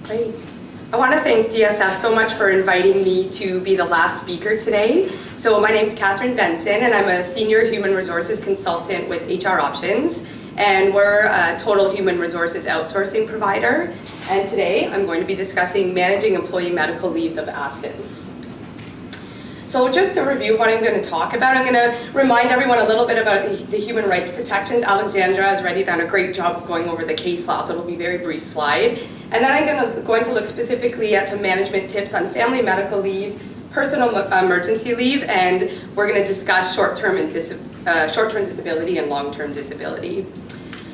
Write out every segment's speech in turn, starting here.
Great. I want to thank DSF so much for inviting me to be the last speaker today. So my name is Kathryn Benson, and I'm a senior human resources consultant with HR Options, and we're a total human resources outsourcing provider. And today I'm going to be discussing managing employee medical leaves of absence. So just to review what I'm going to talk about, I'm going to remind everyone a little bit about the human rights protections. Alexandra has already done a great job of going over the case law, so it'll be a very brief slide. And then I'm going to look specifically at some management tips on family medical leave, personal emergency leave, and we're going to discuss short-term disability and long-term disability.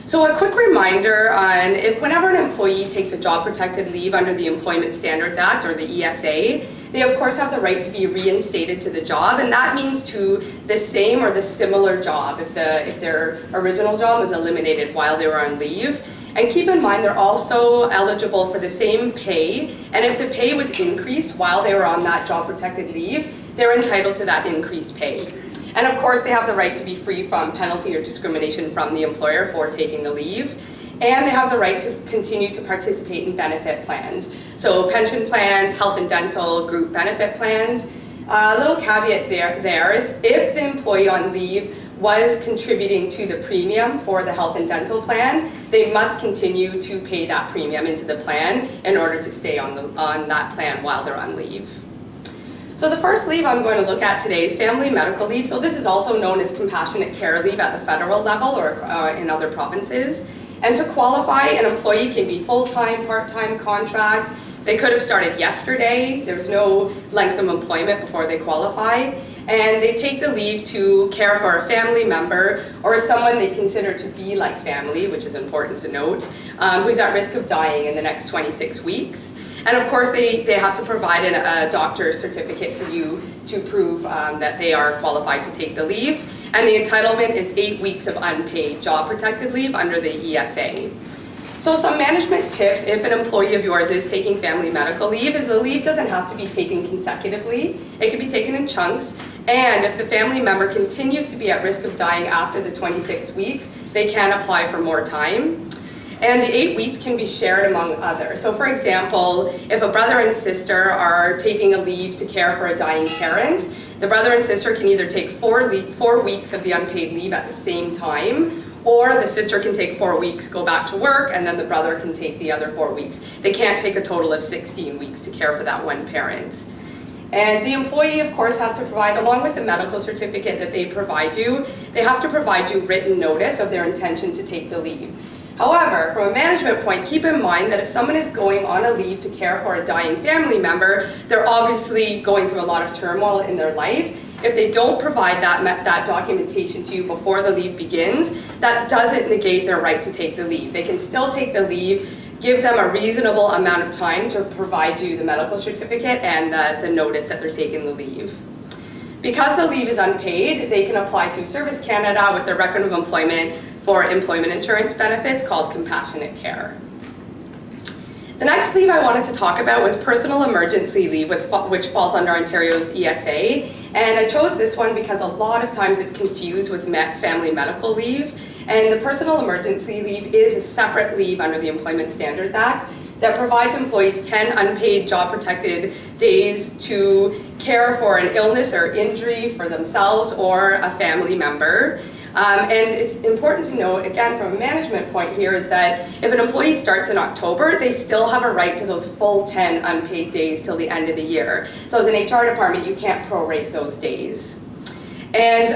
So a quick reminder on whenever an employee takes a job-protected leave under the Employment Standards Act, or the ESA, they of course have the right to be reinstated to the job, and that means to the same or the similar job if their original job was eliminated while they were on leave. And keep in mind they're also eligible for the same pay, and if the pay was increased while they were on that job-protected leave, they're entitled to that increased pay. And of course, they have the right to be free from penalty or discrimination from the employer for taking the leave. And they have the right to continue to participate in benefit plans. So pension plans, health and dental, group benefit plans. A little caveat there, if the employee on leave was contributing to the premium for the health and dental plan, they must continue to pay that premium into the plan in order to stay on that plan while they're on leave. So the first leave I'm going to look at today is family medical leave. So this is also known as compassionate care leave at the federal level or in other provinces. And to qualify, an employee can be full-time, part-time, contract. They could have started yesterday. There's no length of employment before they qualify. And they take the leave to care for a family member or someone they consider to be like family, which is important to note, who's at risk of dying in the next 26 weeks. And of course, they have to provide a doctor's certificate to you to prove that they are qualified to take the leave. And the entitlement is 8 weeks of unpaid job-protected leave under the ESA. So some management tips if an employee of yours is taking family medical leave is the leave doesn't have to be taken consecutively. It can be taken in chunks. And if the family member continues to be at risk of dying after the 26 weeks, they can apply for more time. And the 8 weeks can be shared among others. So for example, if a brother and sister are taking a leave to care for a dying parent, the brother and sister can either take 4 weeks of the unpaid leave at the same time, or the sister can take 4 weeks, go back to work, and then the brother can take the other 4 weeks. They can't take a total of 16 weeks to care for that one parent. And the employee, of course, has to provide, along with the medical certificate that they provide you, they have to provide you written notice of their intention to take the leave. However, from a management point, keep in mind that if someone is going on a leave to care for a dying family member, they're obviously going through a lot of turmoil in their life. If they don't provide that documentation to you before the leave begins, that doesn't negate their right to take the leave. They can still take the leave, give them a reasonable amount of time to provide you the medical certificate and the notice that they're taking the leave. Because the leave is unpaid, they can apply through Service Canada with their record of employment for employment insurance benefits called compassionate care. The next leave I wanted to talk about was personal emergency leave, which falls under Ontario's ESA. And I chose this one because a lot of times it's confused with family medical leave. And the personal emergency leave is a separate leave under the Employment Standards Act that provides employees 10 unpaid job-protected days to care for an illness or injury for themselves or a family member. And it's important to note, again, from a management point here, is that if an employee starts in October, they still have a right to those full 10 unpaid days till the end of the year. So as an HR department, you can't prorate those days. And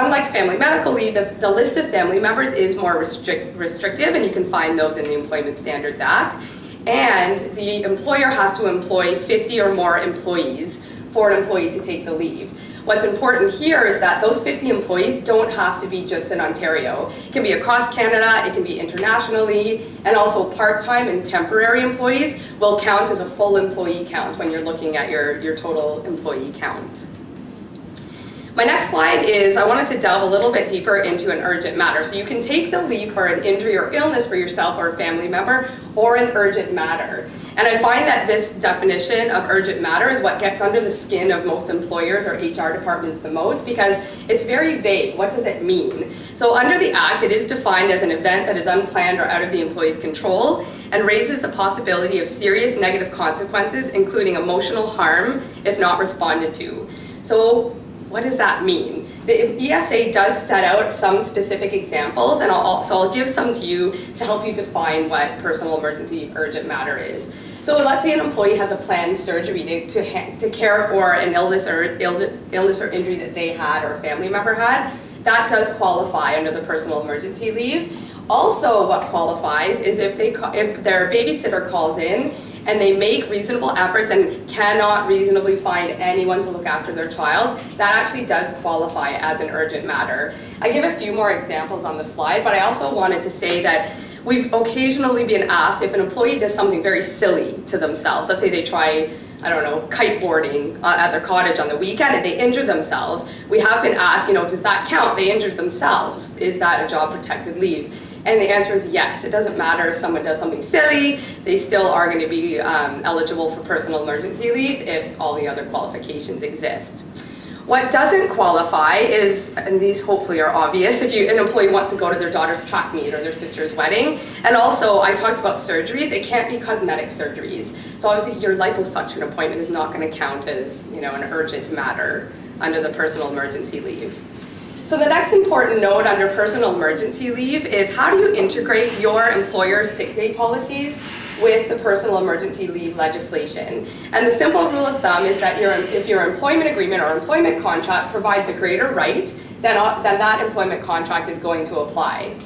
unlike family medical leave, the list of family members is more restrictive, and you can find those in the Employment Standards Act. And the employer has to employ 50 or more employees for an employee to take the leave. What's important here is that those 50 employees don't have to be just in Ontario. It can be across Canada, it can be internationally, and also part-time and temporary employees will count as a full employee count when you're looking at your total employee count. My next slide is, I wanted to delve a little bit deeper into an urgent matter. So you can take the leave for an injury or illness for yourself or a family member, or an urgent matter. And I find that this definition of urgent matter is what gets under the skin of most employers or HR departments the most, because it's very vague. What does it mean? So under the Act, it is defined as an event that is unplanned or out of the employee's control and raises the possibility of serious negative consequences, including emotional harm, if not responded to. So what does that mean? The ESA does set out some specific examples, and I'll give some to you to help you define what personal emergency urgent matter is. So let's say an employee has a planned surgery to care for an illness or injury that they had or a family member had. That does qualify under the personal emergency leave. Also, what qualifies is if their babysitter calls in and they make reasonable efforts and cannot reasonably find anyone to look after their child, that actually does qualify as an urgent matter. I give a few more examples on the slide, but I also wanted to say that we've occasionally been asked if an employee does something very silly to themselves. Let's say they try, I don't know, kiteboarding at their cottage on the weekend and they injure themselves. We have been asked, does that count? They injured themselves. Is that a job protected leave? And the answer is yes. It doesn't matter if someone does something silly, they still are going to be eligible for personal emergency leave if all the other qualifications exist. What doesn't qualify is, and these hopefully are obvious, if an employee wants to go to their daughter's track meet or their sister's wedding. And also, I talked about surgeries. It can't be cosmetic surgeries. So obviously your liposuction appointment is not going to count as an urgent matter under the personal emergency leave. So the next important note under personal emergency leave is, how do you integrate your employer's sick day policies with the personal emergency leave legislation? And the simple rule of thumb is that if your employment agreement or employment contract provides a greater right, then that employment contract is going to apply.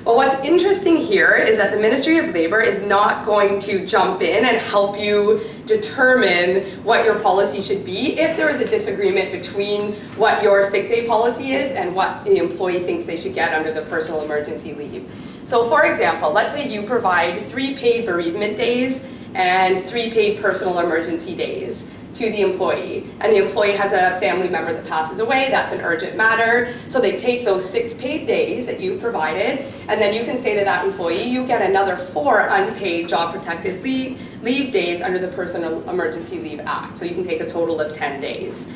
But what's interesting here is that the Ministry of Labour is not going to jump in and help you determine what your policy should be if there is a disagreement between what your sick day policy is and what the employee thinks they should get under the personal emergency leave. So for example, let's say you provide 3 paid bereavement days and 3 paid personal emergency days to the employee, and the employee has a family member that passes away. That's an urgent matter. So they take those 6 paid days that you've provided, and then you can say to that employee, you get another 4 unpaid job protected leave days under the Personal Emergency Leave Act. So you can take a total of 10 days.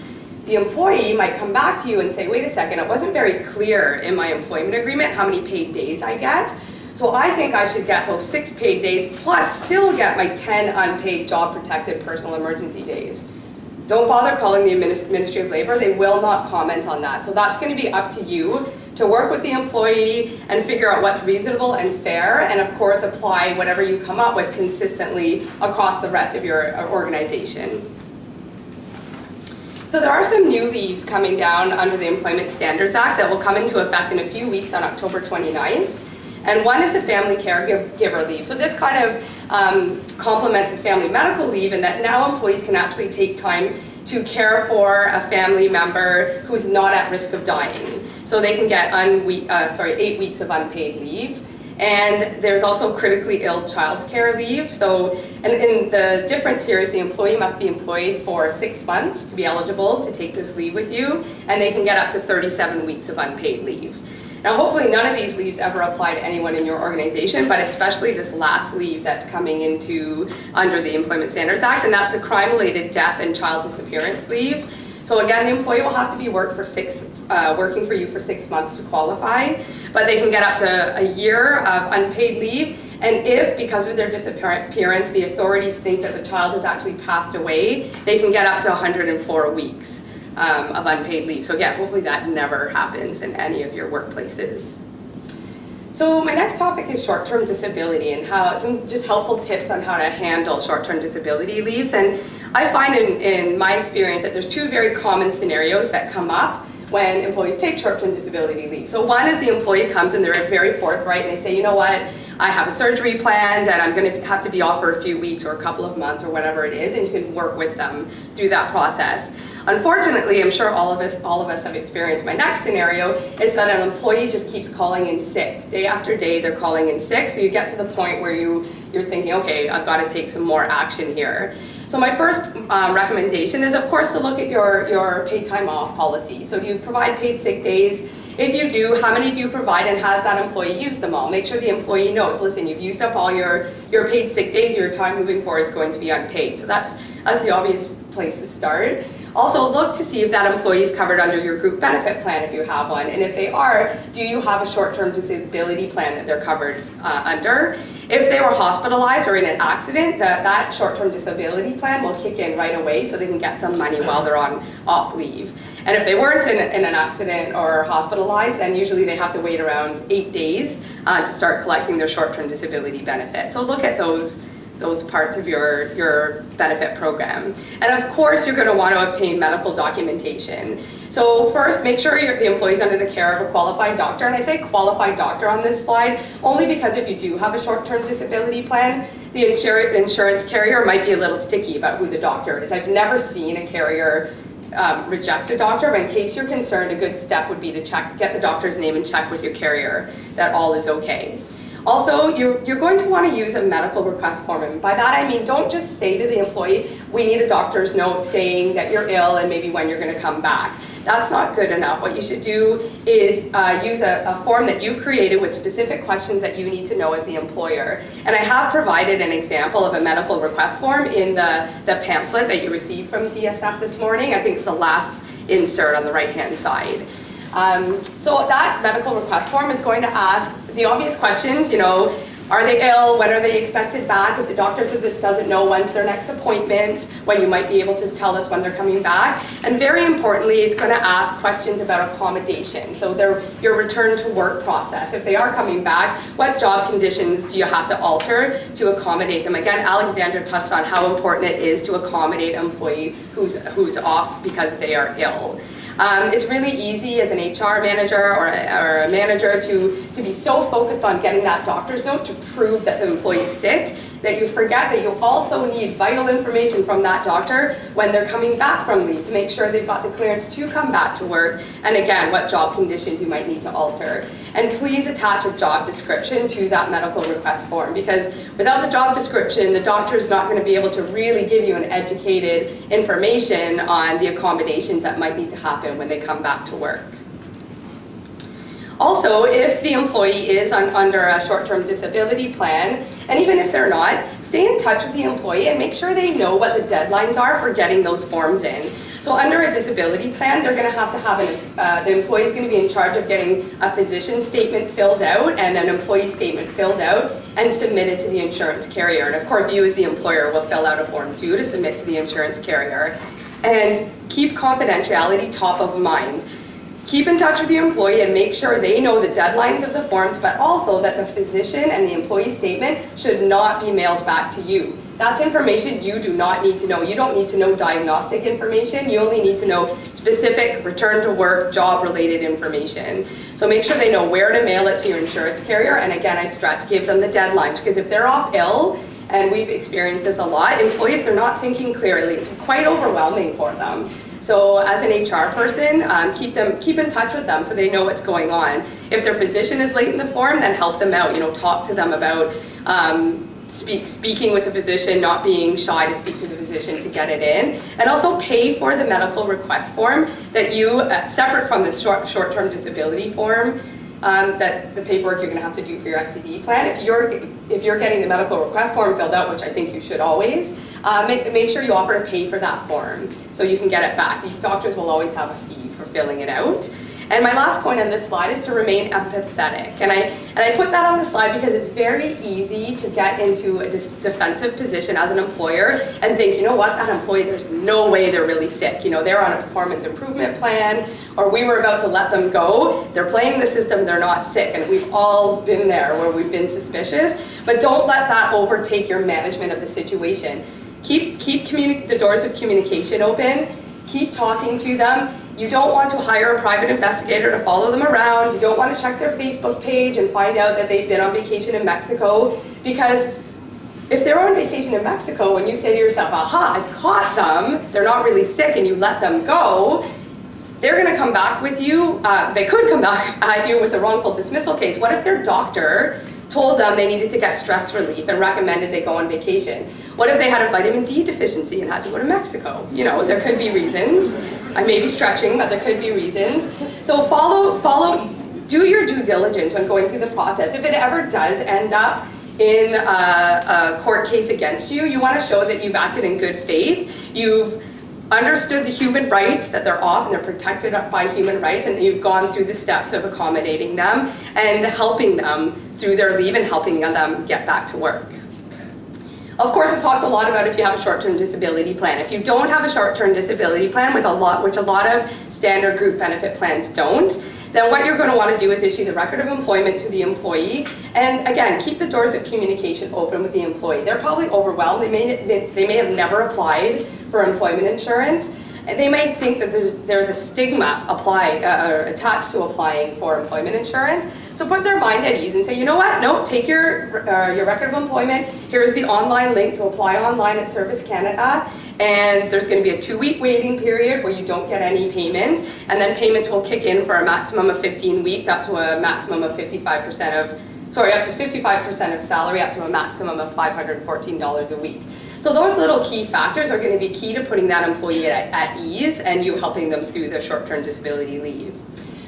The employee might come back to you and say, wait a second, it wasn't very clear in my employment agreement how many paid days I get. So I think I should get those 6 paid days plus still get my 10 unpaid job protected personal emergency days. Don't bother calling the Ministry of Labour. They will not comment on that. So that's going to be up to you to work with the employee and figure out what's reasonable and fair, and of course apply whatever you come up with consistently across the rest of your organization. So there are some new leaves coming down under the Employment Standards Act that will come into effect in a few weeks on October 29th. And one is the family caregiver leave. So this kind of complements a family medical leave in that now employees can actually take time to care for a family member who's not at risk of dying. So they can get 8 weeks of unpaid leave. And there's also critically ill child care leave. So, and the difference here is the employee must be employed for 6 months to be eligible to take this leave with you, and they can get up to 37 weeks of unpaid leave. Now, hopefully none of these leaves ever apply to anyone in your organization, but especially this last leave that's coming into under the Employment Standards Act, and that's a crime-related death and child disappearance leave. So again, the employee will have to be working for you for 6 months to qualify, but they can get up to a year of unpaid leave. And if, because of their disappearance, the authorities think that the child has actually passed away, they can get up to 104 weeks. Of unpaid leave. So again, hopefully that never happens in any of your workplaces. So my next topic is short-term disability and how some just helpful tips on how to handle short-term disability leaves. And I find in my experience that there's 2 very common scenarios that come up when employees take short-term disability leave. So one is the employee comes and they're very forthright and they say, you know what, I have a surgery planned and I'm going to have to be off for a few weeks or a couple of months or whatever it is, and you can work with them through that process. Unfortunately, I'm sure all of us have experienced my next scenario, is that an employee just keeps calling in sick. Day after day, they're calling in sick, so you get to the point where you're thinking, okay, I've got to take some more action here. So my first recommendation is, of course, to look at your paid time off policy. So do you provide paid sick days? If you do, how many do you provide, and has that employee used them all? Make sure the employee knows, listen, you've used up all your paid sick days, your time moving forward is going to be unpaid. So that's the obvious place to start. Also, look to see if that employee is covered under your group benefit plan if you have one. And if they are, do you have a short-term disability plan that they're covered under? If they were hospitalized or in an accident, that short-term disability plan will kick in right away so they can get some money while they're on off leave. And if they weren't in an accident or hospitalized, then usually they have to wait around 8 days to start collecting their short-term disability benefit. So look at those parts of your benefit program. And of course, you're going to want to obtain medical documentation. So first, make sure the employee's under the care of a qualified doctor. And I say qualified doctor on this slide only because if you do have a short-term disability plan, the insurance carrier might be a little sticky about who the doctor is. I've never seen a carrier reject a doctor, but in case you're concerned, a good step would be to get the doctor's name and check with your carrier that all is okay. Also, you're going to want to use a medical request form, and by that I mean don't just say to the employee, we need a doctor's note saying that you're ill and maybe when you're going to come back. That's not good enough. What you should do is use a form that you've created with specific questions that you need to know as the employer. And I have provided an example of a medical request form in the pamphlet that you received from DSF this morning. I think it's the last insert on the right-hand side. So that medical request form is going to ask the obvious questions, are they ill, when are they expected back, if the doctor doesn't know when's their next appointment, when you might be able to tell us when they're coming back. And very importantly, it's going to ask questions about accommodation, so your return to work process. If they are coming back, what job conditions do you have to alter to accommodate them? Again, Alexandra touched on how important it is to accommodate an employee who's off because they are ill. It's really easy as an HR manager or a manager to be so focused on getting that doctor's note to prove that the employee is sick that you forget that you also need vital information from that doctor when they're coming back from leave to make sure they've got the clearance to come back to work, and again, what job conditions you might need to alter. And please attach a job description to that medical request form, because without the job description, the doctor is not going to be able to really give you an educated information on the accommodations that might need to happen when they come back to work. Also, if the employee is under a short-term disability plan, and even if they're not, stay in touch with the employee and make sure they know what the deadlines are for getting those forms in. So under a disability plan, they're going to have the employee is going to be in charge of getting a physician statement filled out and an employee statement filled out and submitted to the insurance carrier. And of course, you as the employer will fill out a form too to submit to the insurance carrier. And keep confidentiality top of mind. Keep in touch with your employee and make sure they know the deadlines of the forms, but also that the physician and the employee statement should not be mailed back to you. That's information you do not need to know. You don't need to know diagnostic information. You only need to know specific return to work, job-related information. So make sure they know where to mail it to your insurance carrier. And again, I stress, give them the deadlines, because if they're off ill, and we've experienced this a lot, employees, they're not thinking clearly. It's quite overwhelming for them. So as an HR person, keep in touch with them so they know what's going on. If their physician is late in the form, then help them out. Talk to them about speaking with the physician, not being shy to speak to the physician to get it in. And also pay for the medical request form that you, separate from the short-term disability form, that the paperwork you're going to have to do for your STD plan. If you're getting the medical request form filled out, which I think you should always, make sure you offer to pay for that form so you can get it back. The doctors will always have a fee for filling it out. And my last point on this slide is to remain empathetic. And I put that on the slide because it's very easy to get into a defensive position as an employer and think, you know what, that employee, there's no way they're really sick. They're on a performance improvement plan, or we were about to let them go. They're playing the system, they're not sick. And we've all been there where we've been suspicious. But don't let that overtake your management of the situation. Keep the doors of communication open. Keep talking to them. You don't want to hire a private investigator to follow them around. You don't want to check their Facebook page and find out that they've been on vacation in Mexico, because if they're on vacation in Mexico and you say to yourself, aha, I've caught them, they're not really sick, and you let them go, they're going to come back with you. They could come back at you with a wrongful dismissal case. What if their doctor told them they needed to get stress relief and recommended they go on vacation? What if they had a vitamin D deficiency and had to go to Mexico? You know, there could be reasons. I may be stretching, but there could be reasons. So do your due diligence when going through the process. If it ever does end up in a court case against you, you want to show that you've acted in good faith, you've understood the human rights, that they're off and they're protected by human rights, and that you've gone through the steps of accommodating them and helping them through their leave and helping them get back to work. Of course, I've talked a lot about if you have a short-term disability plan. If you don't have a short-term disability plan, which a lot of standard group benefit plans don't, then what you're going to want to do is issue the record of employment to the employee, and again, keep the doors of communication open with the employee. They're probably overwhelmed. They may have never applied for employment insurance, and they may think that there's a stigma applied or attached to applying for employment insurance. So put their mind at ease and say, you know what? No, take your record of employment. Here's the online link to apply online at Service Canada, and there's going to be a 2-week waiting period where you don't get any payments, and then payments will kick in for a maximum of 15 weeks, up to a maximum of 55% of salary, up to a maximum of $514 a week. So those little key factors are going to be key to putting that employee at ease and you helping them through their short-term disability leave.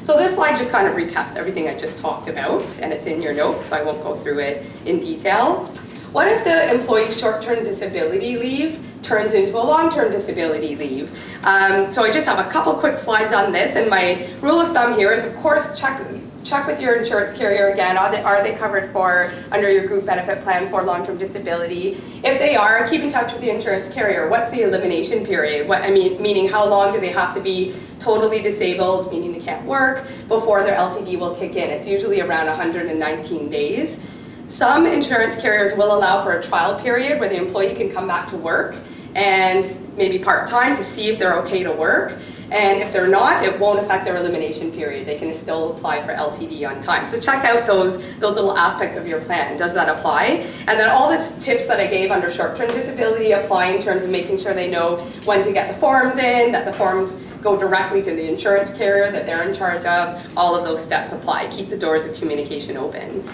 So this slide just kind of recaps everything I just talked about, and it's in your notes, so I won't go through it in detail. What if the employee's short-term disability leave turns into a long-term disability leave? So I just have a couple quick slides on this, and my rule of thumb here is, of course, check with your insurance carrier again. Are they covered for under your group benefit plan for long-term disability? If they are, keep in touch with the insurance carrier. What's the elimination period? Meaning how long do they have to be totally disabled, meaning they can't work, before their LTD will kick in? It's usually around 119 days. Some insurance carriers will allow for a trial period where the employee can come back to work and maybe part-time to see if they're okay to work. And if they're not, it won't affect their elimination period. They can still apply for LTD on time. So check out those little aspects of your plan. Does that apply? And then all the tips that I gave under short-term disability apply in terms of making sure they know when to get the forms in, that the forms go directly to the insurance carrier that they're in charge of. All of those steps apply. Keep the doors of communication open.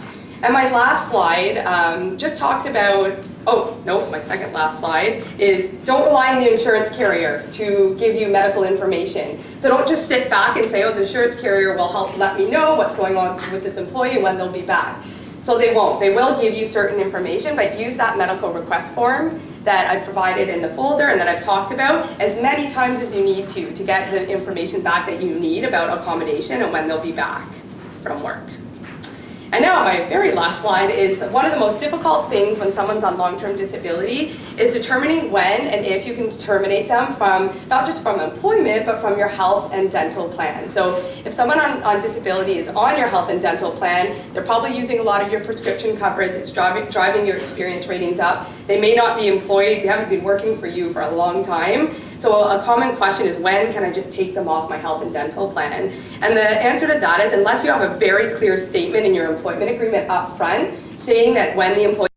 And my last slide just talks about, my second last slide is don't rely on the insurance carrier to give you medical information. So don't just sit back and say, the insurance carrier will help let me know what's going on with this employee and when they'll be back. So they won't. They will give you certain information, but use that medical request form that I've provided in the folder and that I've talked about as many times as you need to get the information back that you need about accommodation and when they'll be back from work. And now my very last slide is that one of the most difficult things when someone's on long-term disability is determining when and if you can terminate them from, not just from employment, but from your health and dental plan. So if someone on disability is on your health and dental plan, they're probably using a lot of your prescription coverage, it's driving your experience ratings up. They may not be employed, they haven't been working for you for a long time. So a common question is, when can I just take them off my health and dental plan? And the answer to that is, unless you have a very clear statement in your employment agreement up front saying that when the employee